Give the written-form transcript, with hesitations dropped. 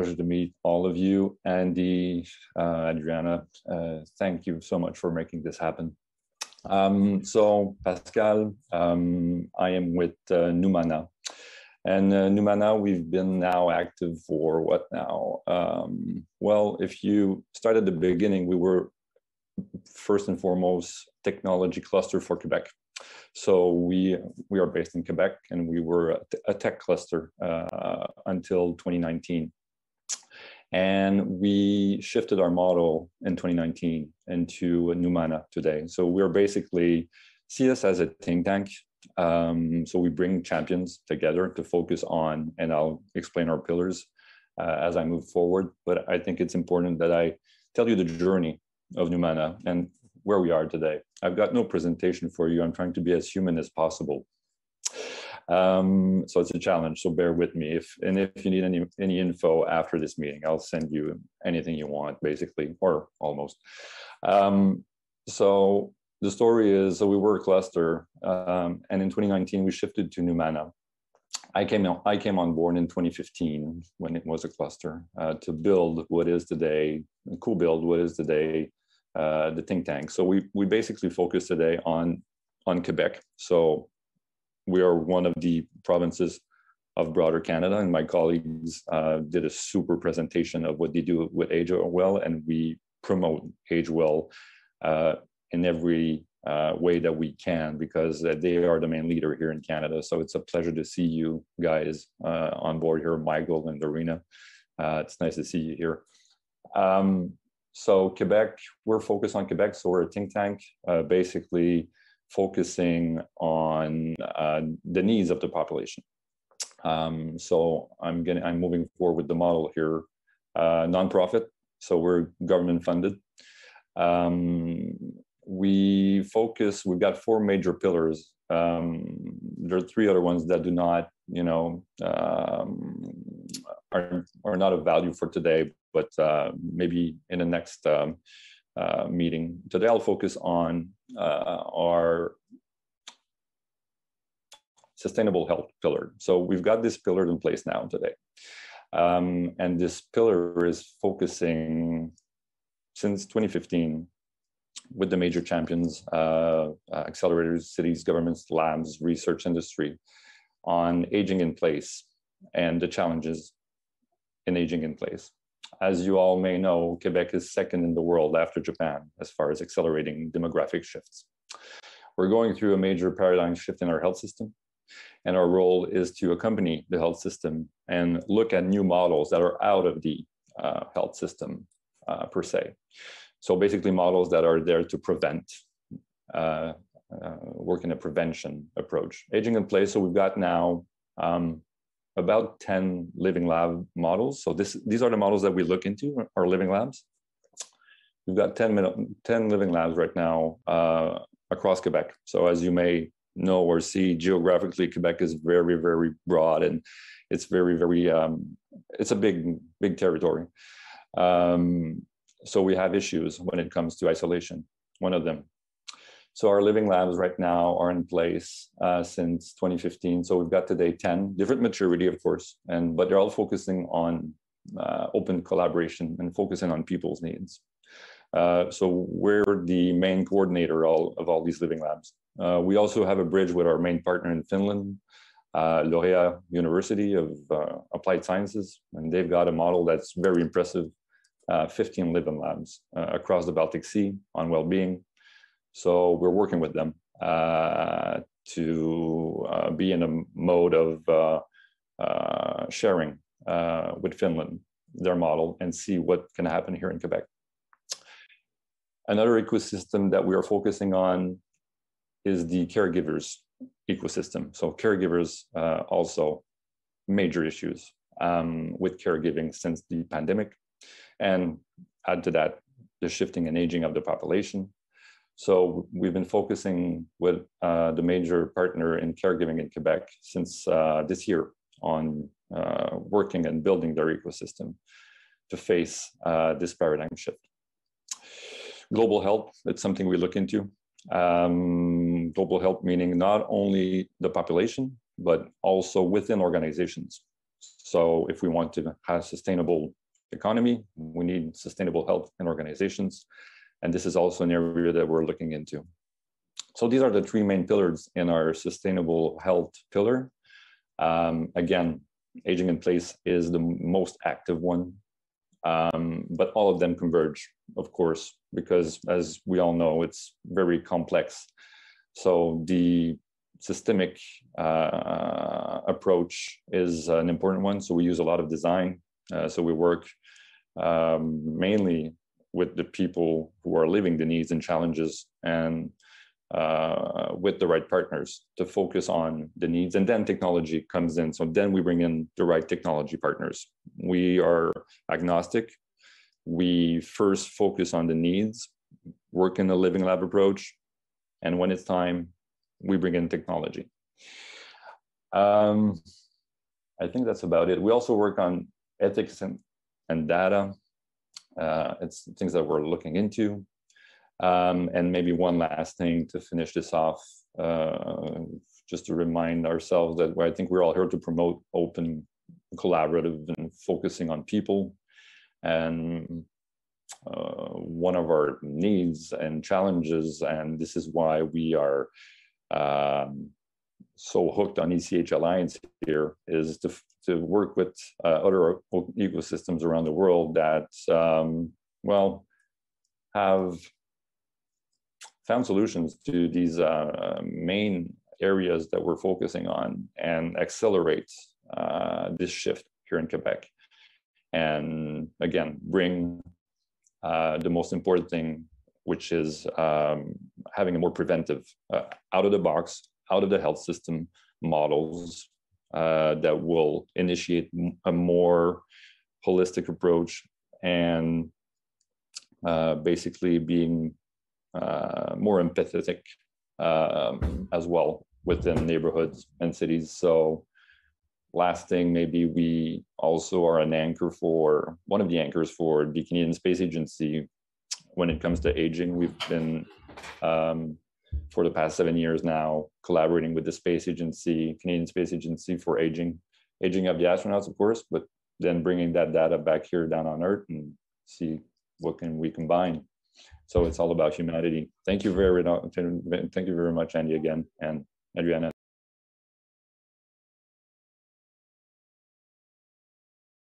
pleasure to meet all of you. Andy, Adriana, thank you so much for making this happen. So Pascal, I am with Numana. And Numana, we've been now active for what now? Well, if you start at the beginning, we were first and foremost technology cluster for Quebec. So we are based in Quebec, and we were a tech cluster until 2019. And we shifted our model in 2019 into Numana today. So we're basically, see us as a think tank. So we bring champions together to focus on, and I'll explain our pillars as I move forward. But I think it's important that I tell you the journey of Numana and where we are today. I've got no presentation for you. I'm trying to be as human as possible. So it's a challenge, so bear with me. If you need any info after this meeting, I'll send you anything you want, basically, or almost. So the story is, so we were a cluster, and in 2019, we shifted to Numana. I came on board in 2015 when it was a cluster to build what is today, co-build what is today the think tank. So we basically focus today on Quebec. So we are one of the provinces of broader Canada, and my colleagues did a super presentation of what they do with Age Well, and we promote Age Well in every way that we can, because they are the main leader here in Canada. So it's a pleasure to see you guys on board here, Michael and Dorina. It's nice to see you here. So Quebec, we're focused on Quebec. So we're a think tank, basically focusing on the needs of the population. So I'm moving forward with the model here, nonprofit. So we're government funded. We've got 4 major pillars. There are 3 other ones that do not, are not of value for today, but maybe in the next meeting. Today I'll focus on our sustainable health pillar. So we've got this pillar in place now today. And this pillar is focusing since 2015 with the major champions, accelerators, cities, governments, labs, research industry on aging in place and the challenges in aging in place. As you all may know, Quebec is second in the world after Japan as far as accelerating demographic shifts. We're going through a major paradigm shift in our health system, and our role is to accompany the health system and look at new models that are out of the health system per se. So basically models that are there to prevent, work in a prevention approach. Aging in place, so we've got now about 10 living lab models. So these are the models that we look into, our living labs. We've got 10 living labs right now across Quebec. So as you may know or see, geographically, Quebec is very, very broad, and it's very, very, it's a big territory. So we have issues when it comes to isolation, one of them. So our living labs right now are in place since 2015. So we've got today 10, different maturity, of course, but they're all focusing on open collaboration and focusing on people's needs. So we're the main coordinator of all these living labs. We also have a bridge with our main partner in Finland, Laurea University of Applied Sciences, and they've got a model that's very impressive, 15 living labs across the Baltic Sea on well-being. So we're working with them to be in a mode of sharing with Finland their model and see what can happen here in Quebec. Another ecosystem that we are focusing on is the caregivers ecosystem. So caregivers also major issues with caregiving since the pandemic, and add to that the shifting and aging of the population. So we've been focusing with the major partner in caregiving in Quebec since this year on working and building their ecosystem to face this paradigm shift. Global health, it's something we look into. Global health meaning not only the population, but also within organizations. So if we want to have sustainable economy, we need sustainable health and organizations. And this is also an area that we're looking into. So these are the three main pillars in our sustainable health pillar. Again, aging in place is the most active one, but all of them converge, of course, because as we all know, it's very complex. So the systemic approach is an important one. So we use a lot of design. So we work mainly with the people who are living the needs and challenges, and with the right partners to focus on the needs. And then technology comes in. So then we bring in the right technology partners. We are agnostic. We first focus on the needs, work in the living lab approach, and when it's time, we bring in technology. I think that's about it. We also work on ethics and data. It's things that we're looking into. And maybe one last thing to finish this off, just to remind ourselves that I think we're all here to promote open, collaborative, and focusing on people. And one of our needs and challenges, and this is why we are so hooked on ECH Alliance here, is to work with other ecosystems around the world that, well, have found solutions to these main areas that we're focusing on, and accelerate this shift here in Quebec. And again, bring the most important thing, which is having a more preventive, out of the box, out of the health system models that will initiate a more holistic approach, and basically being more empathetic as well within neighborhoods and cities. So last thing, maybe we also are an anchor for, one of the anchors for the Canadian Space Agency when it comes to aging. We've been, for the past 7 years now, collaborating with the Space Agency, Canadian Space Agency, for aging of the astronauts, of course, but then bringing that data back here down on Earth and see what can we combine. So it's all about humanity. Thank you very much, Andy, again, and Adriana.